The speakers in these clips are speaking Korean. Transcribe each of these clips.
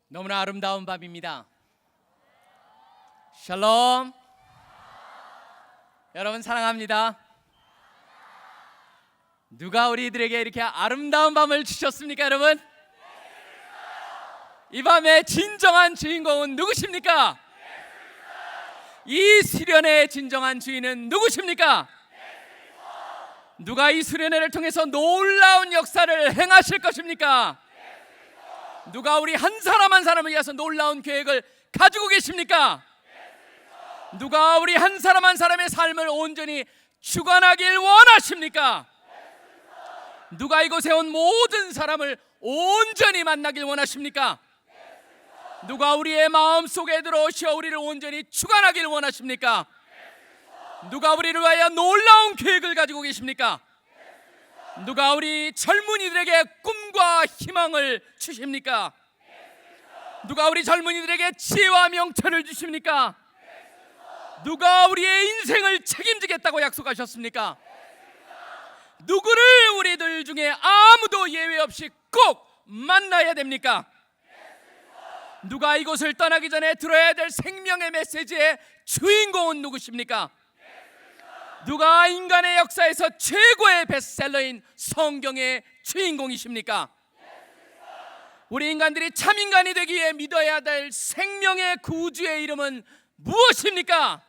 너무나 아름다운 밤입니다. 샬롬. 여러분 사랑합니다. 누가 우리들에게 이렇게 아름다운 밤을 주셨습니까, 여러분? 이 밤의 진정한 주인공은 누구십니까? 이 수련회의 진정한 주인은 누구십니까? 누가 이 수련회를 통해서 놀라운 역사를 행하실 것입니까? 누가 우리 한 사람 한 사람을 위해서 놀라운 계획을 가지고 계십니까? 누가 우리 한 사람 한 사람의 삶을 온전히 주관하길 원하십니까? 누가 이곳에 온 모든 사람을 온전히 만나길 원하십니까? 누가 우리의 마음속에 들어오셔 우리를 온전히 주관하길 원하십니까? 누가 우리를 위하여 놀라운 계획을 가지고 계십니까? 누가 우리 젊은이들에게 꿈과 희망을 주십니까? 누가 우리 젊은이들에게 지혜와 명철을 주십니까? 누가 우리의 인생을 책임지겠다고 약속하셨습니까? 누구를 우리들 중에 아무도 예외 없이 꼭 만나야 됩니까? 누가 이곳을 떠나기 전에 들어야 될 생명의 메시지의 주인공은 누구십니까? 누가 인간의 역사에서 최고의 베스트셀러인 성경의 주인공이십니까? 우리 인간들이 참 인간이 되기 위해 믿어야 될 생명의 구주의 이름은 무엇입니까?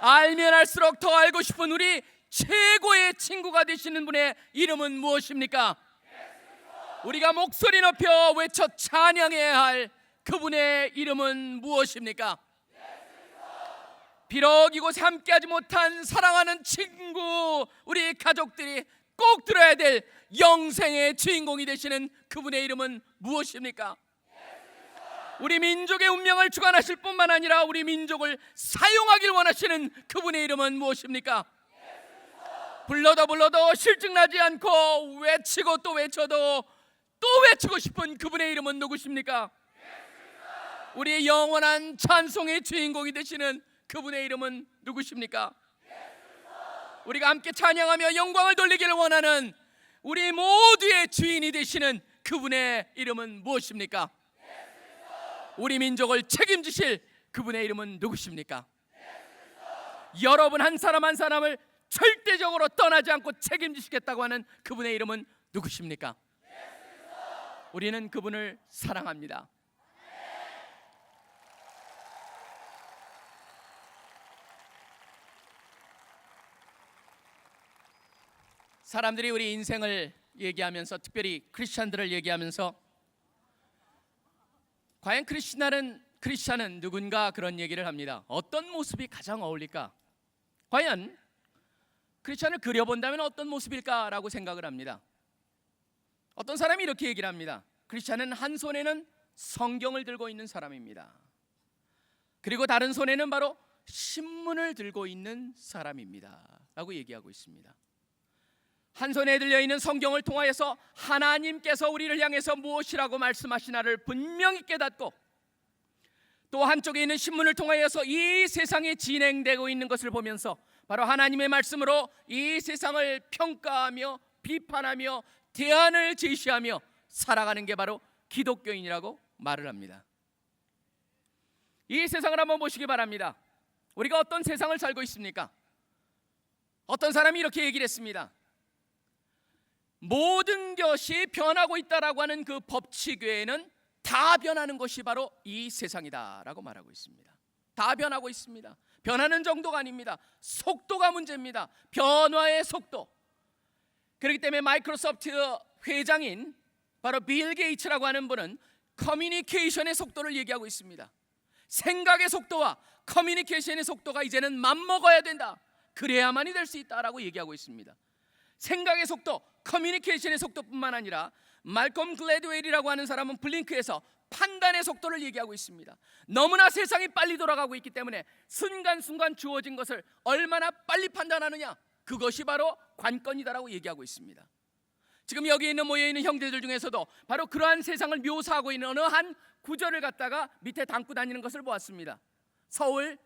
알면 알수록 더 알고 싶은 우리 최고의 친구가 되시는 분의 이름은 무엇입니까? 우리가 목소리 높여 외쳐 찬양해야 할 그분의 이름은 무엇입니까? 비록 이곳에 함께하지 못한 사랑하는 친구, 우리 가족들이 꼭 들어야 될 영생의 주인공이 되시는 그분의 이름은 무엇입니까? 우리 민족의 운명을 주관하실 뿐만 아니라 우리 민족을 사용하길 원하시는 그분의 이름은 무엇입니까? 불러도 실증나지 않고 외치고 또 외쳐도 또 외치고 싶은 그분의 이름은 누구십니까? 우리의 영원한 찬송의 주인공이 되시는 그분의 이름은 누구십니까? 우리가 함께 찬양하며 영광을 돌리기를 원하는 우리 모두의 주인이 되시는 그분의 이름은 무엇입니까? 우리 민족을 책임지실 그분의 이름은 누구십니까? 여러분 한 사람 한 사람을 절대적으로 떠나지 않고 책임지시겠다고 하는 그분의 이름은 누구십니까? 우리는 그분을 사랑합니다. 사람들이 우리 인생을 얘기하면서, 특별히 크리스찬들을 얘기하면서 과연 크리스찬은 누군가 그런 얘기를 합니다. 어떤 모습이 가장 어울릴까? 과연 크리스찬을 그려본다면 어떤 모습일까라고 생각을 합니다. 어떤 사람이 이렇게 얘기를 합니다. 크리스찬은 한 손에는 성경을 들고 있는 사람입니다. 그리고 다른 손에는 바로 신문을 들고 있는 사람입니다 라고 얘기하고 있습니다. 한 손에 들려있는 성경을 통하여서 하나님께서 우리를 향해서 무엇이라고 말씀하시나를 분명히 깨닫고, 또 한쪽에 있는 신문을 통하여서 이 세상에 진행되고 있는 것을 보면서 바로 하나님의 말씀으로 이 세상을 평가하며 비판하며 대안을 제시하며 살아가는 게 바로 기독교인이라고 말을 합니다. 이 세상을 한번 보시기 바랍니다. 우리가 어떤 세상을 살고 있습니까? 어떤 사람이 이렇게 얘기를 했습니다. 모든 것이 변하고 있다라고 하는 그 법칙 외에는 다 변하는 것이 바로 이 세상이다라고 말하고 있습니다. 다 변하고 있습니다. 변하는 정도가 아닙니다. 속도가 문제입니다. 변화의 속도. 그렇기 때문에 마이크로소프트 회장인 바로 빌 게이츠라고 하는 분은 커뮤니케이션의 속도를 얘기하고 있습니다. 생각의 속도와 커뮤니케이션의 속도가 이제는 맞먹어야 된다. 그래야만이 될 수 있다라고 얘기하고 있습니다. 생각의 속도, 커뮤니케이션의 속도뿐만 아니라 말콤 글래드웰이라고 하는 사람은 블링크에서 판단의 속도를 얘기하고 있습니다. 너무나 세상이 빨리 돌아가고 있기 때문에 순간순간 주어진 것을 얼마나 빨리 판단하느냐, 그것이 바로 관건이다라고 얘기하고 있습니다. 지금 여기 있는 모여있는 형제들 중에서도 바로 그러한 세상을 묘사하고 있는 어느 한 구절을 갖다가 밑에 담고 다니는 것을 보았습니다. 서울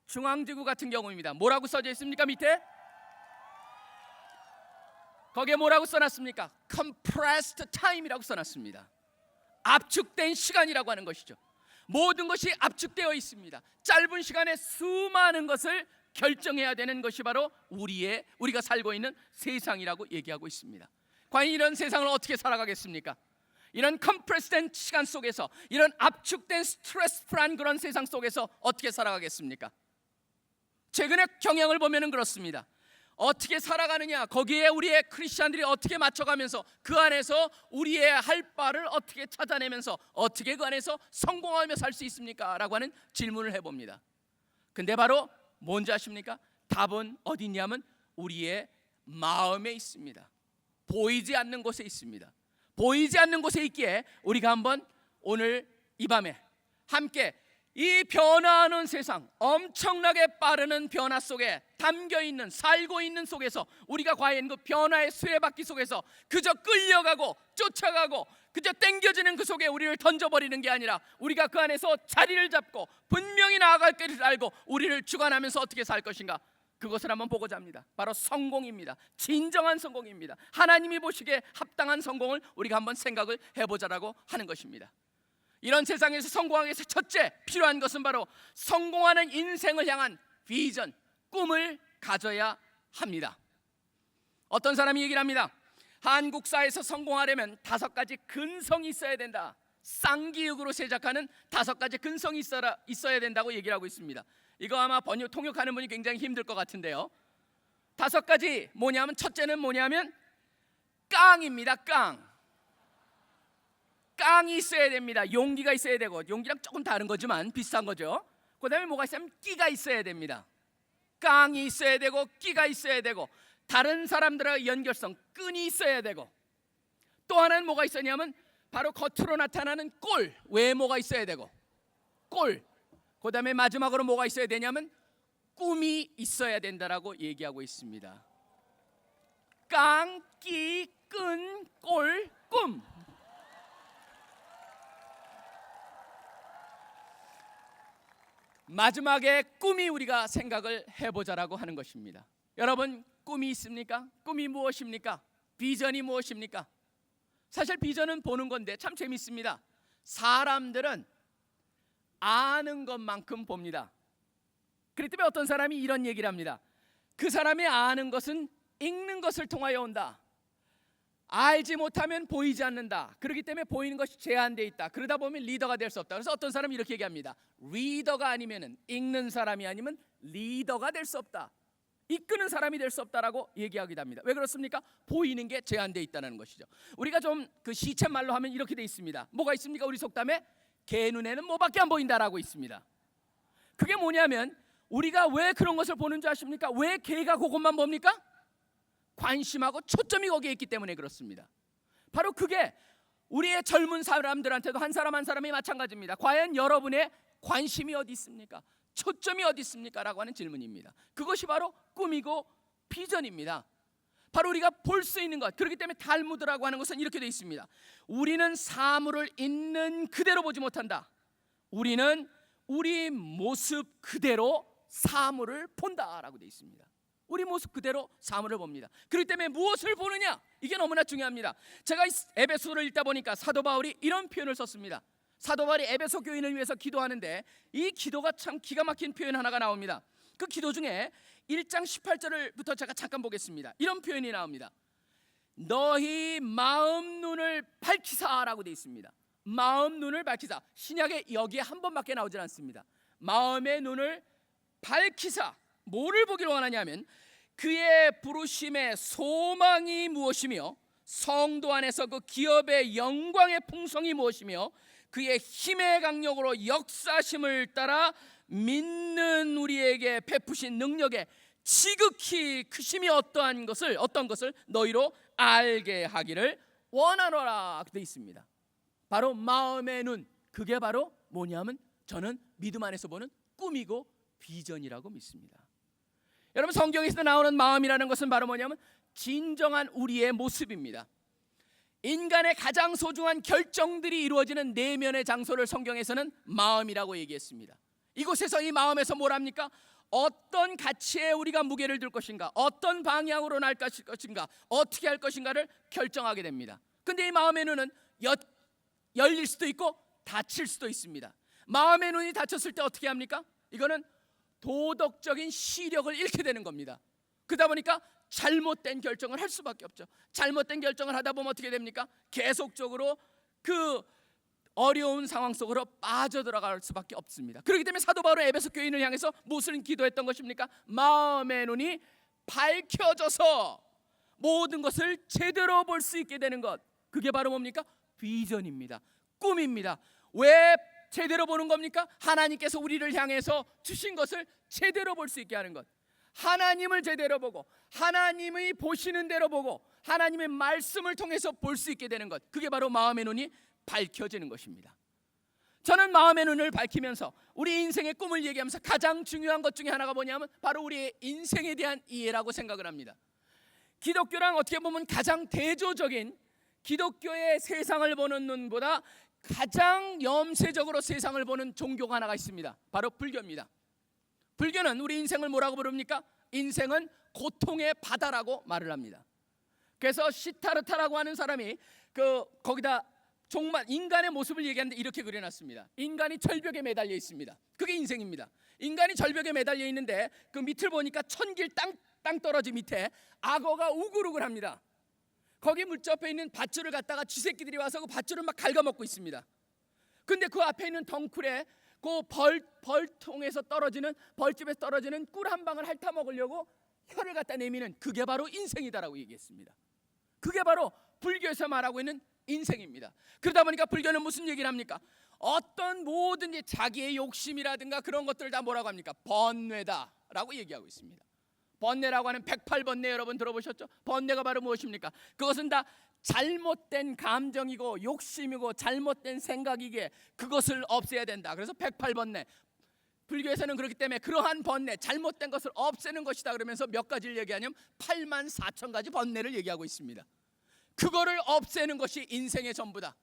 중앙지구 같은 경우입니다. 뭐라고 써져 있습니까? 밑에 거기에 뭐라고 써놨습니까? compressed time이라고 써놨습니다. 압축된 시간이라고 하는 것이죠. 모든 것이 압축되어 있습니다. 짧은 시간에 수많은 것을 결정해야 되는 것이 바로 우리가 살고 있는 세상이라고 얘기하고 있습니다. 과연 이런 세상을 어떻게 살아가겠습니까? 이런 컴프레스된 시간 속에서, 이런 압축된 스트레스풀한 그런 세상 속에서 어떻게 살아가겠습니까? 최근의 경향을 보면 그렇습니다. 어떻게 살아가느냐, 거기에 우리의 크리스찬들이 어떻게 맞춰가면서 그 안에서 우리의 할 바를 어떻게 찾아내면서 어떻게 그 안에서 성공하며 살 수 있습니까? 라고 하는 질문을 해봅니다. 근데 바로 뭔지 아십니까? 답은 어디 있냐면 우리의 마음에 있습니다. 보이지 않는 곳에 있습니다. 보이지 않는 곳에 있기에 우리가 한번 오늘 이 밤에 함께 이 변화하는 세상, 엄청나게 빠르는 변화 속에 담겨있는, 살고 있는 속에서 우리가 과연 그 변화의 수레바퀴 속에서 그저 끌려가고 쫓아가고 그저 땡겨지는 그 속에 우리를 던져버리는 게 아니라 우리가 그 안에서 자리를 잡고 분명히 나아갈 길을 알고 우리를 주관하면서 어떻게 살 것인가, 그것을 한번 보고자 합니다. 바로 성공입니다. 진정한 성공입니다. 하나님이 보시기에 합당한 성공을 우리가 한번 생각을 해보자라고 하는 것입니다. 이런 세상에서 성공하기 위해서 첫째 필요한 것은 바로 성공하는 인생을 향한 비전, 꿈을 가져야 합니다. 어떤 사람이 얘기를 합니다. 한국사에서 성공하려면 5가지 근성이 있어야 된다. 쌍기역으로 시작하는 5가지 근성이 있어야 된다고 얘기를 하고 있습니다. 이거 아마 통역하는 분이 굉장히 힘들 것 같은데요. 5가지 뭐냐면, 첫째는 뭐냐면 깡입니다. 깡이 있어야 됩니다. 용기가 있어야 되고, 용기랑 조금 다른 거지만 비슷한 거죠. 그 다음에 뭐가 있으면 끼가 있어야 됩니다. 깡이 있어야 되고 끼가 있어야 되고, 다른 사람들의 연결성, 끈이 있어야 되고, 또 하나는 뭐가 있었냐면 바로 겉으로 나타나는 꼴, 외모가 있어야 되고, 꼴. 그 다음에 마지막으로 뭐가 있어야 되냐면 꿈이 있어야 된다라고 얘기하고 있습니다. 깡, 끼, 끈, 꼴, 꿈. 마지막에 꿈이 우리가 생각을 해보자라고 하는 것입니다. 여러분, 꿈이 있습니까? 꿈이 무엇입니까? 비전이 무엇입니까? 사실 비전은 보는 건데 참 재밌습니다. 사람들은 아는 것만큼 봅니다. 그렇기 때문에 어떤 사람이 이런 얘기를 합니다. 그 사람이 아는 것은 읽는 것을 통하여 온다. 알지 못하면 보이지 않는다. 그렇기 때문에 보이는 것이 제한되어 있다. 그러다 보면 리더가 될 수 없다. 그래서 어떤 사람이 이렇게 얘기합니다. 리더가 아니면, 읽는 사람이 아니면 리더가 될 수 없다. 이끄는 사람이 될 수 없다라고 얘기하기도 합니다. 왜 그렇습니까? 보이는 게 제한되어 있다는 것이죠. 우리가 좀 그 시쳇말로 하면 이렇게 돼 있습니다. 뭐가 있습니까? 우리 속담에 개 눈에는 뭐밖에 안 보인다라고 있습니다. 그게 뭐냐면 우리가 왜 그런 것을 보는 줄 아십니까? 왜 개가 그것만 봅니까? 관심하고 초점이 거기에 있기 때문에 그렇습니다. 바로 그게 우리의 젊은 사람들한테도 한 사람 한 사람이 마찬가지입니다. 과연 여러분의 관심이 어디 있습니까? 초점이 어디 있습니까? 라고 하는 질문입니다. 그것이 바로 꿈이고 비전입니다. 바로 우리가 볼 수 있는 것. 그렇기 때문에 달무드라고 하는 것은 이렇게 되어 있습니다. 우리는 사물을 있는 그대로 보지 못한다. 우리는 우리 모습 그대로 사물을 본다라고 되어 있습니다. 우리 모습 그대로 사물을 봅니다. 그렇기 때문에 무엇을 보느냐, 이게 너무나 중요합니다. 제가 에베소를 읽다 보니까 사도 바울이 이런 표현을 썼습니다. 사도 바울이 에베소 교인을 위해서 기도하는데 이 기도가 참 기가 막힌 표현 하나가 나옵니다. 그 기도 중에 1장 18절부터 제가 잠깐 보겠습니다. 이런 표현이 나옵니다. 너희 마음 눈을 밝히사라고 되어 있습니다. 마음 눈을 밝히사. 신약에 여기에 한 번밖에 나오질 않습니다. 마음의 눈을 밝히사. 뭐를 보기를 원하냐면 그의 부르심의 소망이 무엇이며 성도 안에서 그 기업의 영광의 풍성이 무엇이며 그의 힘의 강력으로 역사심을 따라 믿는 우리에게 베푸신 능력의 지극히 크심이 어떤 것을 너희로 알게 하기를 원하노라 되어 있습니다. 바로 마음의 눈, 그게 바로 뭐냐면 저는 믿음 안에서 보는 꿈이고 비전이라고 믿습니다. 여러분, 성경에서 나오는 마음이라는 것은 바로 뭐냐면 진정한 우리의 모습입니다. 인간의 가장 소중한 결정들이 이루어지는 내면의 장소를 성경에서는 마음이라고 얘기했습니다. 이곳에서 이 마음에서 뭘 합니까? 어떤 가치에 우리가 무게를 둘 것인가, 어떤 방향으로 날 것인가, 어떻게 할 것인가를 결정하게 됩니다. 근데 이 마음의 눈은 열릴 수도 있고 닫힐 수도 있습니다. 마음의 눈이 닫혔을 때 어떻게 합니까? 이거는 도덕적인 시력을 잃게 되는 겁니다. 그러다 보니까 잘못된 결정을 할 수밖에 없죠. 잘못된 결정을 하다 보면 어떻게 됩니까? 계속적으로 그 어려운 상황 속으로 빠져들어갈 수밖에 없습니다. 그렇기 때문에 사도 바울은 에베소 교인을 향해서 무슨 기도했던 것입니까? 마음의 눈이 밝혀져서 모든 것을 제대로 볼 수 있게 되는 것, 그게 바로 뭡니까? 비전입니다. 꿈입니다. 왜 제대로 보는 겁니까? 하나님께서 우리를 향해서 주신 것을 제대로 볼 수 있게 하는 것, 하나님을 제대로 보고 하나님의 보시는 대로 보고 하나님의 말씀을 통해서 볼 수 있게 되는 것, 그게 바로 마음의 눈이 밝혀지는 것입니다. 저는 마음의 눈을 밝히면서 우리 인생의 꿈을 얘기하면서 가장 중요한 것 중에 하나가 뭐냐면 바로 우리의 인생에 대한 이해라고 생각을 합니다. 기독교랑 어떻게 보면 가장 대조적인, 기독교의 세상을 보는 눈보다 가장 염세적으로 세상을 보는 종교가 하나가 있습니다. 바로 불교입니다. 불교는 우리 인생을 뭐라고 부릅니까? 인생은 고통의 바다라고 말을 합니다. 그래서 시타르타라고 하는 사람이 거기다 정말 인간의 모습을 얘기하는데 이렇게 그려놨습니다. 인간이 절벽에 매달려 있습니다. 그게 인생입니다. 인간이 절벽에 매달려 있는데 그 밑을 보니까 천길 땅떨어지 밑에 악어가 우글우글합니다. 거기 물접해 있는 밧줄을 갖다가 쥐새끼들이 와서 그 밧줄을 막 갉아먹고 있습니다. 근데 그 앞에 있는 덩쿨에 그 벌통에서 떨어지는, 벌집에서 떨어지는 꿀 한 방울 핥아 먹으려고 혀를 갖다 내미는, 그게 바로 인생이다라고 얘기했습니다. 그게 바로 불교에서 말하고 있는 인생입니다. 그러다 보니까 불교는 무슨 얘기를 합니까? 어떤 뭐든지 자기의 욕심이라든가 그런 것들을 다 뭐라고 합니까? 번뇌다라고 얘기하고 있습니다. 번뇌라고 하는 108번뇌 여러분 들어보셨죠? 번뇌가 바로 무엇입니까? 그것은 다 잘못된 감정이고 욕심이고 잘못된 생각이기에 그것을 없애야 된다. 그래서 108번뇌. 불교에서는 그렇기 때문에 그러한 번뇌, 잘못된 것을 없애는 것이다 그러면서 몇 가지를 얘기하냐면 84,000가지 번뇌를 얘기하고 있습니다. 그거를 없애는 것이 인생의 전부다.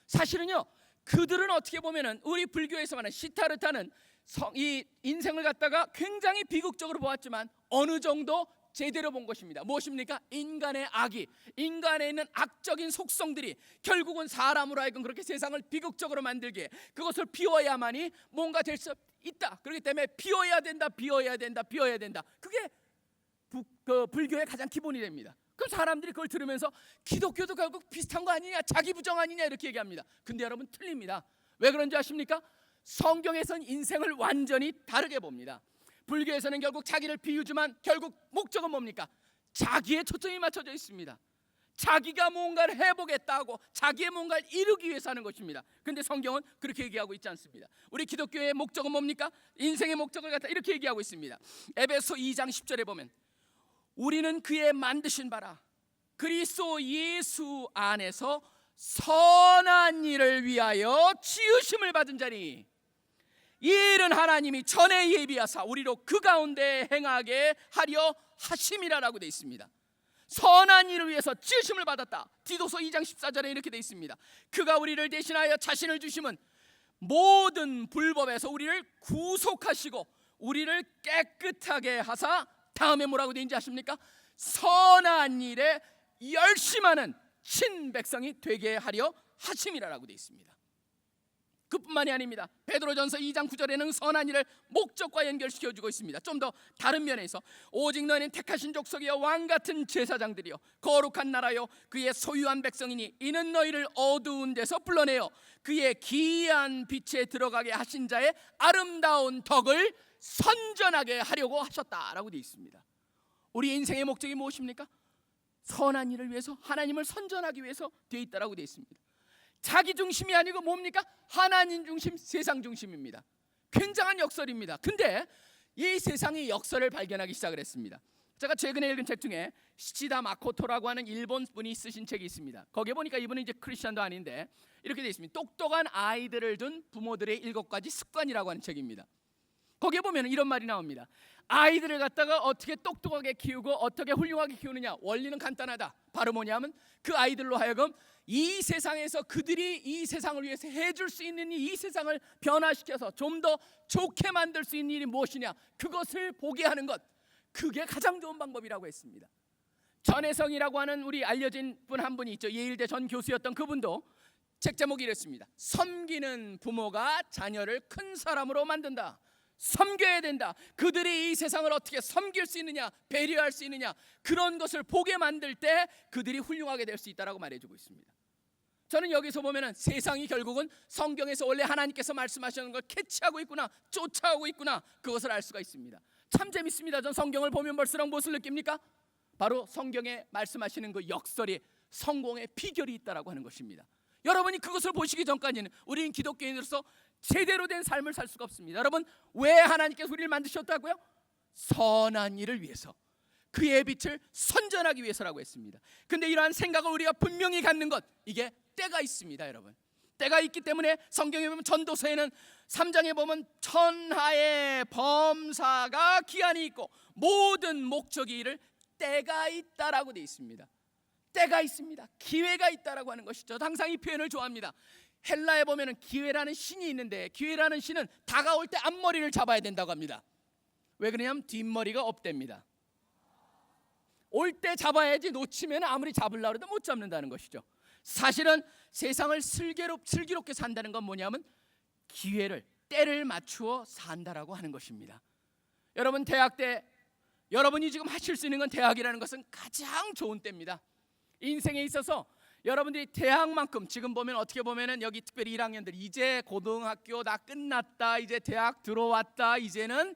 사실은요, 그들은 어떻게 보면은 우리 불교에서 말하는 시타르타는 이 인생을 갖다가 굉장히 비극적으로 보았지만 어느 정도 제대로 본 것입니다. 무엇입니까? 인간의 악이, 인간에 있는 악적인 속성들이 결국은 사람으로 하여금 그렇게 세상을 비극적으로 만들기에 그것을 비워야만이 뭔가 될 수 있다. 그렇기 때문에 비워야 된다, 비워야 된다, 비워야 된다. 그게 불교의 가장 기본이 됩니다. 그럼 사람들이 그걸 들으면서 기독교도 결국 비슷한 거 아니냐, 자기 부정 아니냐 이렇게 얘기합니다. 근데 여러분 틀립니다. 왜 그런지 아십니까? 성경에서는 인생을 완전히 다르게 봅니다. 불교에서는 결국 자기를 비우지만 결국 목적은 뭡니까? 자기의 초점이 맞춰져 있습니다. 자기가 뭔가를 해보겠다고 자기의 뭔가를 이루기 위해서 하는 것입니다. 그런데 성경은 그렇게 얘기하고 있지 않습니다. 우리 기독교의 목적은 뭡니까? 인생의 목적을 갖다 이렇게 얘기하고 있습니다. 에베소 2장 10절에 보면 우리는 그의 만드신 바라 그리스도 예수 안에서 선한 일을 위하여 지으심을 받은 자니 이 일은 하나님이 전에 예비하사 우리로 그 가운데 행하게 하려 하심이라라고 되어 있습니다. 선한 일을 위해서 지으심을 받았다. 디도서 2장 14절에 이렇게 되어 있습니다. 그가 우리를 대신하여 자신을 주심은 모든 불법에서 우리를 구속하시고 우리를 깨끗하게 하사, 다음에 뭐라고 되어 있는지 아십니까? 선한 일에 열심하는 친백성이 되게 하려 하심이라라고 되어 있습니다. 그뿐만이 아닙니다. 베드로전서 2장 9절에는 선한 일을 목적과 연결시켜주고 있습니다. 좀 더 다른 면에서 오직 너희는 택하신 족속이여 왕같은 제사장들이여 거룩한 나라여 그의 소유한 백성이니 이는 너희를 어두운 데서 불러내어 그의 기이한 빛에 들어가게 하신 자의 아름다운 덕을 선전하게 하려고 하셨다라고 되어 있습니다. 우리 인생의 목적이 무엇입니까? 선한 일을 위해서, 하나님을 선전하기 위해서 되어 있다라고 되어 있습니다. 자기 중심이 아니고 뭡니까? 하나님 중심, 세상 중심입니다. 굉장한 역설입니다. 근데 이 세상의 역설을 발견하기 시작을 했습니다. 제가 최근에 읽은 책 중에 시치다 마코토라고 하는 일본 분이 쓰신 책이 있습니다. 거기에 보니까 이분은 이제 크리스천도 아닌데 이렇게 되어 있습니다. 똑똑한 아이들을 둔 부모들의 7가지 습관이라고 하는 책입니다. 거기에 보면 이런 말이 나옵니다. 아이들을 갖다가 어떻게 똑똑하게 키우고 어떻게 훌륭하게 키우느냐, 원리는 간단하다. 바로 뭐냐면 그 아이들로 하여금 이 세상에서 그들이 이 세상을 위해서 해줄 수 있는 이 세상을 변화시켜서 좀 더 좋게 만들 수 있는 일이 무엇이냐, 그것을 보게 하는 것, 그게 가장 좋은 방법이라고 했습니다. 전혜성이라고 하는 우리 알려진 분 한 분이 있죠. 예일대 전 교수였던 그분도 책 제목이 이랬습니다. 섬기는 부모가 자녀를 큰 사람으로 만든다. 섬겨야 된다. 그들이 이 세상을 어떻게 섬길 수 있느냐, 배려할 수 있느냐, 그런 것을 보게 만들 때 그들이 훌륭하게 될 수 있다라고 말해주고 있습니다. 저는 여기서 보면은 세상이 결국은 성경에서 원래 하나님께서 말씀하시는 걸 캐치하고 있구나, 쫓아오고 있구나, 그것을 알 수가 있습니다. 참 재밌습니다. 전 성경을 보면 볼수록 무엇을 느낍니까? 바로 성경에 말씀하시는 그 역설이 성공의 비결이 있다라고 하는 것입니다. 여러분이 그것을 보시기 전까지는 우리는 기독교인으로서 제대로 된 삶을 살 수가 없습니다. 여러분, 왜 하나님께서 우리를 만드셨다고요? 선한 일을 위해서, 그의 빛을 선전하기 위해서라고 했습니다. 근데 이러한 생각을 우리가 분명히 갖는 것, 이게 때가 있습니다. 여러분, 때가 있기 때문에 성경에 보면 전도서에는 3장에 보면 천하의 범사가 기한이 있고 모든 목적이 이를 때가 있다라고 되어 있습니다. 때가 있습니다. 기회가 있다라고 하는 것이죠. 항상 이 표현을 좋아합니다. 헬라에 보면은 기회라는 신이 있는데, 기회라는 신은 다가올 때 앞머리를 잡아야 된다고 합니다. 왜 그러냐면 뒷머리가 없답니다. 올 때 잡아야지, 놓치면 아무리 잡으려고 해도 못 잡는다는 것이죠. 사실은 세상을 슬기롭게 산다는 건 뭐냐면 기회를, 때를 맞추어 산다라고 하는 것입니다. 여러분, 대학 때 여러분이 지금 하실 수 있는 건, 대학이라는 것은 가장 좋은 때입니다. 인생에 있어서 여러분들이 대학만큼, 지금 보면 어떻게 보면은 여기 특별히 1학년들 이제 고등학교 다 끝났다, 이제 대학 들어왔다, 이제는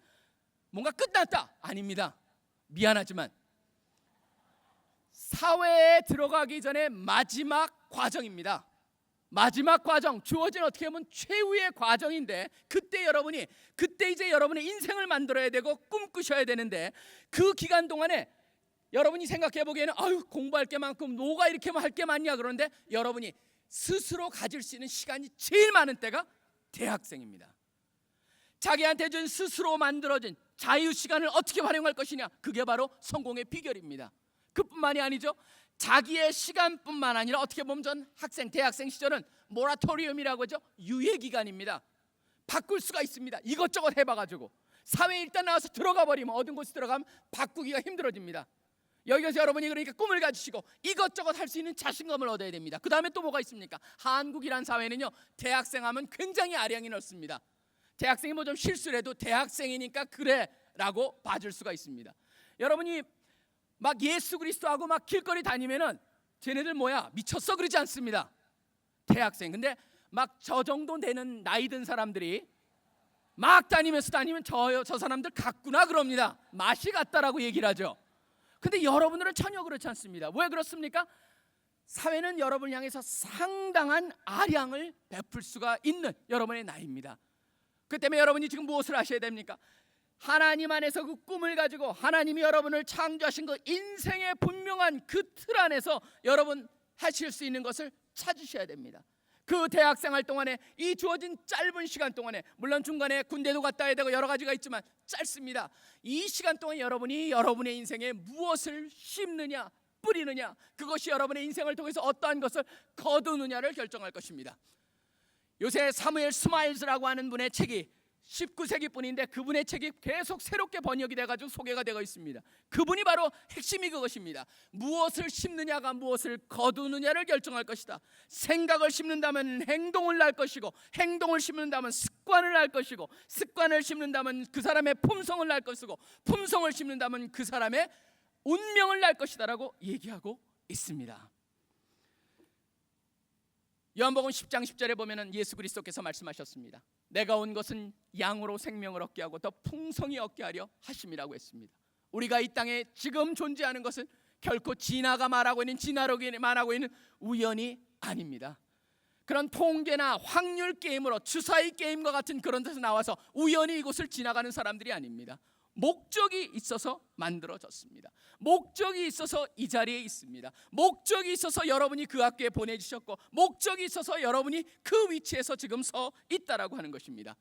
뭔가 끝났다, 아닙니다. 미안하지만 사회에 들어가기 전에 마지막 과정입니다. 마지막 과정, 주어진 어떻게 보면 최후의 과정인데, 그때 이제 여러분의 인생을 만들어야 되고 꿈꾸셔야 되는데, 그 기간 동안에 여러분이 생각해 보기에는 아유, 공부할 게 많고 뭐가 이렇게 할 게 많냐, 그런데 여러분이 스스로 가질 수 있는 시간이 제일 많은 때가 대학생입니다. 자기한테 준 스스로 만들어진 자유 시간을 어떻게 활용할 것이냐, 그게 바로 성공의 비결입니다. 그뿐만이 아니죠. 자기의 시간뿐만 아니라 어떻게 보면 전 대학생 시절은 모라토리움이라고 하죠. 유예 기간입니다. 바꿀 수가 있습니다. 이것저것 해봐가지고 사회에 일단 나와서 들어가 버리면, 어떤 곳에 들어가면 바꾸기가 힘들어집니다. 여기서 여러분이 그러니까 꿈을 가지시고 이것저것 할 수 있는 자신감을 얻어야 됩니다. 그 다음에 또 뭐가 있습니까? 한국이란 사회는요, 대학생 하면 굉장히 아량이 넓습니다. 대학생이 뭐 좀 실수를 해도 대학생이니까 그래 라고 봐줄 수가 있습니다. 여러분이 막 예수 그리스도하고 막 길거리 다니면은 쟤네들 뭐야, 미쳤어, 그러지 않습니다. 대학생. 근데 막 저 정도 되는 나이 든 사람들이 막 다니면 저 사람들 같구나 그럽니다. 맛이 같다라고 얘기를 하죠. 근데 여러분들은 전혀 그렇지 않습니다. 왜 그렇습니까? 사회는 여러분을 향해서 상당한 아량을 베풀 수가 있는 여러분의 나이입니다. 그 때문에 여러분이 지금 무엇을 하셔야 됩니까? 하나님 안에서 그 꿈을 가지고 하나님이 여러분을 창조하신 그 인생의 분명한 그 틀 안에서 여러분 하실 수 있는 것을 찾으셔야 됩니다. 그 대학생활 동안에, 이 주어진 짧은 시간 동안에, 물론 중간에 군대도 갔다 와야 되고 여러 가지가 있지만 짧습니다. 이 시간 동안 여러분이 여러분의 인생에 무엇을 심느냐, 뿌리느냐, 그것이 여러분의 인생을 통해서 어떠한 것을 거두느냐를 결정할 것입니다. 요새 사무엘 스마일즈라고 하는 분의 책이 19세기 분인데, 그분의 책이 계속 새롭게 번역이 돼가지고 소개가 되고 있습니다. 그분이 바로 핵심이 그것입니다. 무엇을 심느냐가 무엇을 거두느냐를 결정할 것이다. 생각을 심는다면 행동을 낳을 것이고, 행동을 심는다면 습관을 낳을 것이고, 습관을 심는다면 그 사람의 품성을 낳을 것이고, 품성을 심는다면 그 사람의 운명을 낳을 것이다 라고 얘기하고 있습니다. 요한복음 10장 10절에 보면은 예수 그리스도께서 말씀하셨습니다. 내가 온 것은 양으로 생명을 얻게 하고 더 풍성히 얻게 하려 하심이라고 했습니다. 우리가 이 땅에 지금 존재하는 것은 결코 진화가 말하고 있는 우연이 아닙니다. 그런 통계나 확률 게임으로, 주사위 게임과 같은 그런 데서 나와서 우연히 이곳을 지나가는 사람들이 아닙니다. 목적이 있어서 만들어졌습니다. 목적이 있어서 이 자리에 있습니다. 목적이 있어서 여러분이 그 학교에 보내주셨고, 목적이 있어서 여러분이 그 위치에서 지금 서 있다라고 하는 것입니다.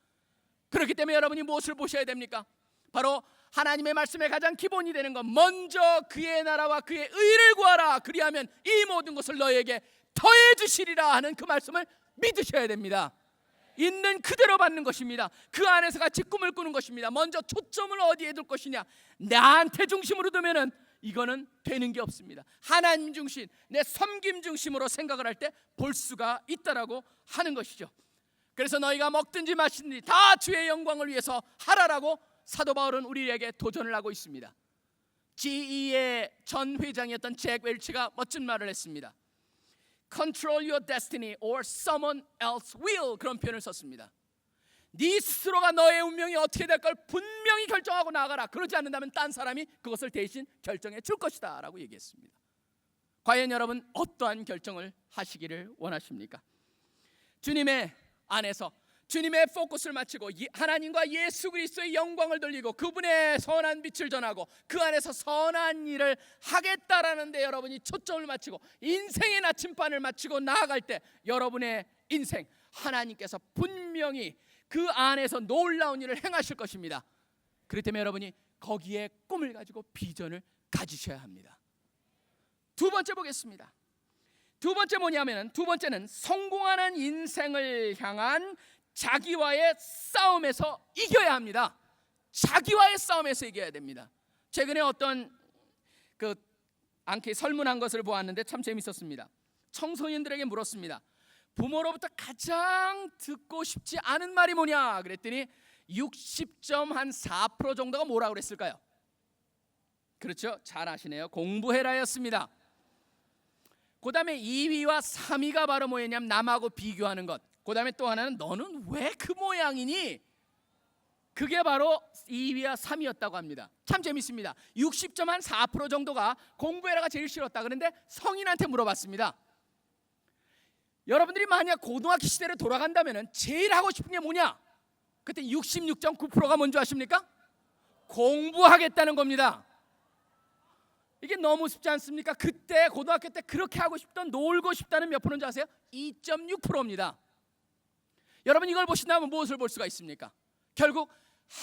그렇기 때문에 여러분이 무엇을 보셔야 됩니까? 바로 하나님의 말씀의 가장 기본이 되는 것, 먼저 그의 나라와 그의 의를 구하라, 그리하면 이 모든 것을 너에게 더해 주시리라 하는 그 말씀을 믿으셔야 됩니다. 있는 그대로 받는 것입니다. 그 안에서 같이 꿈을 꾸는 것입니다. 먼저 초점을 어디에 둘 것이냐, 나한테 중심으로 두면은 이거는 되는 게 없습니다. 하나님 중심, 내 섬김 중심으로 생각을 할 때 볼 수가 있다라고 하는 것이죠. 그래서 너희가 먹든지 마시든지 다 주의 영광을 위해서 하라라고 사도 바울은 우리에게 도전을 하고 있습니다. GE의 전 회장이었던 잭 웰치가 멋진 말을 했습니다. Control your destiny or someone else will, 그런 표현을 썼습니다. 네 스스로가 너의 운명이 어떻게 될 걸 분명히 결정하고 나아가라. 그러지 않는다면 딴 사람이 그것을 대신 결정해 줄 것이다 라고 얘기했습니다. 과연 여러분 어떠한 결정을 하시기를 원하십니까? 주님의 안에서 주님의 포커스를 맞추고 하나님과 예수 그리스도의 영광을 돌리고 그분의 선한 빛을 전하고 그 안에서 선한 일을 하겠다라는 데 여러분이 초점을 맞추고 인생의 나침반을 맞추고 나아갈 때 여러분의 인생 하나님께서 분명히 그 안에서 놀라운 일을 행하실 것입니다. 그렇기 때문에 여러분이 거기에 꿈을 가지고 비전을 가지셔야 합니다. 두 번째 보겠습니다. 두 번째 뭐냐면은 두 번째는 성공하는 인생을 향한 자기와의 싸움에서 이겨야 합니다. 자기와의 싸움에서 이겨야 됩니다. 최근에 어떤 설문한 것을 보았는데 참 재밌었습니다. 청소년들에게 물었습니다. 부모로부터 가장 듣고 싶지 않은 말이 뭐냐 그랬더니 60.4% 정도가 뭐라고 그랬을까요? 그렇죠, 잘 아시네요. 공부해라였습니다. 그 다음에 2위와 3위가 바로 뭐였냐면 남하고 비교하는 것. 그 다음에 또 하나는 너는 왜 그 모양이니? 그게 바로 2위와 3위였다고 합니다. 참 재밌습니다. 60.4% 정도가 공부해라가 제일 싫었다. 그런데 성인한테 물어봤습니다. 여러분들이 만약 고등학교 시대로 돌아간다면 제일 하고 싶은 게 뭐냐? 그때 66.9%가 뭔지 아십니까? 공부하겠다는 겁니다. 이게 너무 쉽지 않습니까? 그때 고등학교 때 그렇게 하고 싶던 놀고 싶다는 몇 프로인지 아세요? 2.6%입니다. 여러분 이걸 보신다면 무엇을 볼 수가 있습니까? 결국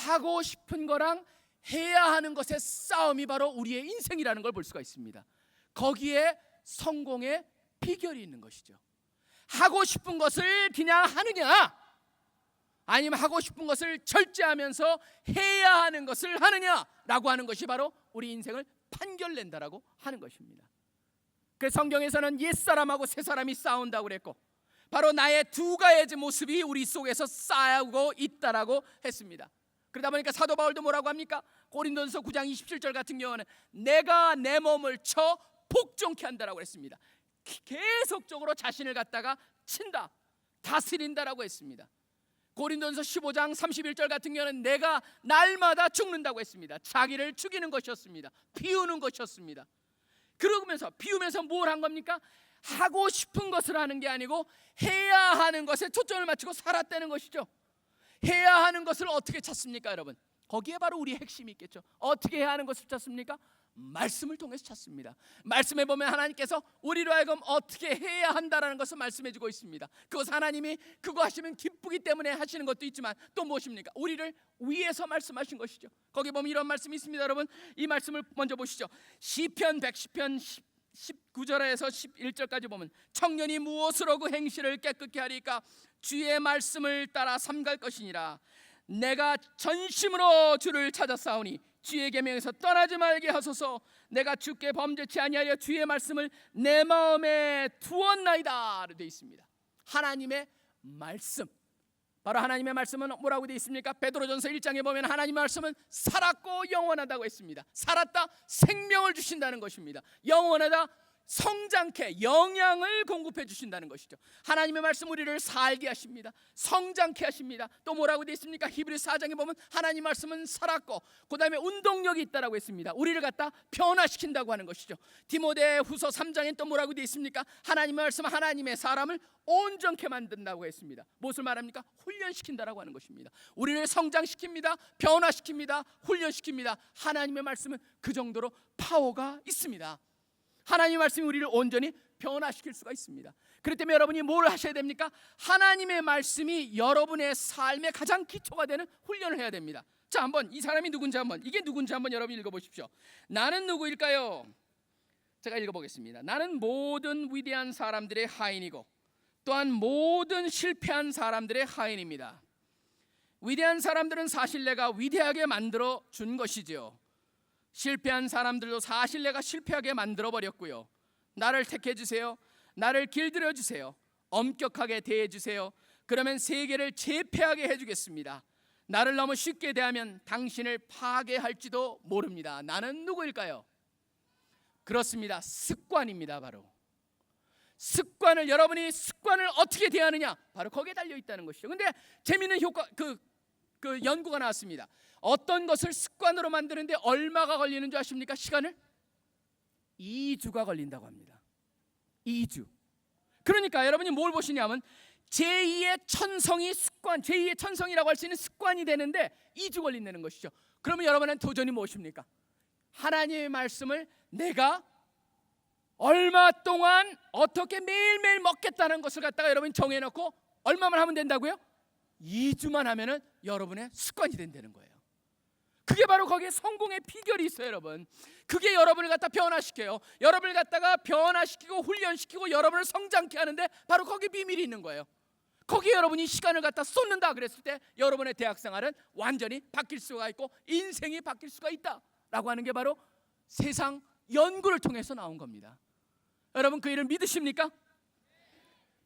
하고 싶은 거랑 해야 하는 것의 싸움이 바로 우리의 인생이라는 걸 볼 수가 있습니다. 거기에 성공의 비결이 있는 것이죠. 하고 싶은 것을 그냥 하느냐 아니면 하고 싶은 것을 절제하면서 해야 하는 것을 하느냐라고 하는 것이 바로 우리 인생을 판결낸다라고 하는 것입니다. 그래서 성경에서는 옛사람하고 새사람이 싸운다고 그랬고 바로 나의 두 가지 모습이 우리 속에서 싸우고 있다라고 했습니다. 그러다 보니까 사도 바울도 뭐라고 합니까? 고린도전서 9장 27절 같은 경우는 내가 내 몸을 쳐 복종케 한다라고 했습니다. 계속적으로 자신을 갖다가 친다, 다스린다라고 했습니다. 고린도전서 15장 31절 같은 경우는 내가 날마다 죽는다고 했습니다. 자기를 죽이는 것이었습니다. 비우는 것이었습니다. 그러면서 비우면서 뭘 한 겁니까? 하고 싶은 것을 하는 게 아니고 해야 하는 것에 초점을 맞추고 살았다는 것이죠. 해야 하는 것을 어떻게 찾습니까, 여러분? 거기에 바로 우리의 핵심이 있겠죠. 어떻게 해야 하는 것을 찾습니까? 말씀을 통해서 찾습니다. 말씀에 보면 하나님께서 우리로 하여금 어떻게 해야 한다라는 것을 말씀해 주고 있습니다. 그것 하나님이 그거 하시면 기쁘기 때문에 하시는 것도 있지만 또 무엇입니까? 우리를 위해서 말씀하신 것이죠. 거기 보면 이런 말씀이 있습니다. 여러분 이 말씀을 먼저 보시죠. 시편 110편 19절에서 11절까지 보면 청년이 무엇으로 그 행실을 깨끗게 하리까? 주의 말씀을 따라 삼갈 것이니라. 내가 전심으로 주를 찾았사오니 주의 계명에서 떠나지 말게 하소서. 내가 주께 범죄치 아니하려 주의 말씀을 내 마음에 두었나이다 되어 있습니다. 하나님의 말씀, 바로 하나님의 말씀은 뭐라고 되어 있습니까? 베드로전서 1장에 보면 하나님의 말씀은 살았고 영원하다고 했습니다. 살았다, 생명을 주신다는 것입니다. 영원하다, 성장케 영양을 공급해 주신다는 것이죠. 하나님의 말씀 우리를 살게 하십니다. 성장케 하십니다. 또 뭐라고 되어 있습니까? 히브리서 4장에 보면 하나님 말씀은 살았고 그 다음에 운동력이 있다라고 했습니다. 우리를 갖다 변화시킨다고 하는 것이죠. 디모데후서 3장에 또 뭐라고 되어 있습니까? 하나님의 말씀은 하나님의 사람을 온전케 만든다고 했습니다. 무엇을 말합니까? 훈련시킨다라고 하는 것입니다. 우리를 성장시킵니다. 변화시킵니다. 훈련시킵니다. 하나님의 말씀은 그 정도로 파워가 있습니다. 하나님의 말씀이 우리를 온전히 변화시킬 수가 있습니다. 그렇기 때문에 여러분이 뭘 하셔야 됩니까? 하나님의 말씀이 여러분의 삶의 가장 기초가 되는 훈련을 해야 됩니다. 자, 한번 이 사람이 누군지 이게 누군지 한번 여러분 읽어보십시오. 나는 누구일까요? 제가 읽어보겠습니다. 나는 모든 위대한 사람들의 하인이고 또한 모든 실패한 사람들의 하인입니다. 위대한 사람들은 사실 내가 위대하게 만들어 준 것이지요. 실패한 사람들도 사실 내가 실패하게 만들어 버렸고요. 나를 택해 주세요. 나를 길들여 주세요. 엄격하게 대해 주세요. 그러면 세계를 제패하게 해 주겠습니다. 나를 너무 쉽게 대하면 당신을 파괴할지도 모릅니다. 나는 누구일까요? 그렇습니다. 습관입니다. 바로 습관을, 여러분이 습관을 어떻게 대하느냐, 바로 거기에 달려 있다는 것이죠. 근데 재미있는 효과, 그 연구가 나왔습니다. 어떤 것을 습관으로 만드는데 얼마가 걸리는 줄 아십니까? 시간을 2주가 걸린다고 합니다. 2주. 그러니까 여러분이 뭘 보시냐면 제2의 천성이 습관, 제2의 천성이라고 할 수 있는 습관이 되는데 2주 걸린다는 것이죠. 그러면 여러분은 도전이 무엇입니까? 하나님의 말씀을 내가 얼마 동안 어떻게 매일매일 먹겠다는 것을 갖다가 여러분이 정해놓고 얼마만 하면 된다고요? 2주만 하면은 여러분의 습관이 된다는 거예요. 그게 바로 거기에 성공의 비결이 있어요, 여러분. 그게 여러분을 갖다 변화시켜요. 여러분을 갖다가 변화시키고 훈련시키고 여러분을 성장케 하는데 바로 거기에 비밀이 있는 거예요. 거기에 여러분이 시간을 갖다 쏟는다 그랬을 때 여러분의 대학생활은 완전히 바뀔 수가 있고 인생이 바뀔 수가 있다라고 하는 게 바로 세상 연구를 통해서 나온 겁니다. 여러분 그 일을 믿으십니까?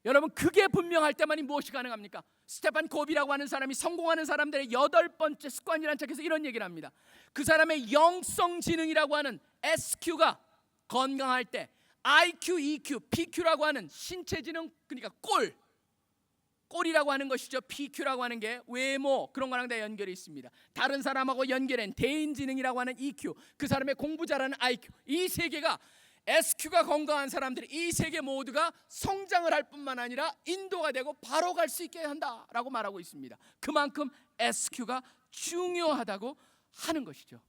여러분 그게 분명할 때만이 무엇이 가능합니까? 스테판 코비라고 하는 사람이 성공하는 사람들의 8번째 습관이라는 책에서 이런 얘기를 합니다. 그 사람의 영성지능이라고 하는 SQ가 건강할 때 IQ, EQ, PQ라고 하는 신체지능, 그러니까 꼴이라고 하는 것이죠. PQ라고 하는 게 외모, 그런 거랑 다 연결이 있습니다. 다른 사람하고 연결된 대인지능이라고 하는 EQ, 그 사람의 공부 잘하는 IQ, 이 세 개가 SQ가 건강한 사람들이 이 세 개 모두가 성장을 할 뿐만 아니라 인도가 되고 바로 갈 수 있게 한다라고 말하고 있습니다. 그만큼 SQ가 중요하다고 하는 것이죠.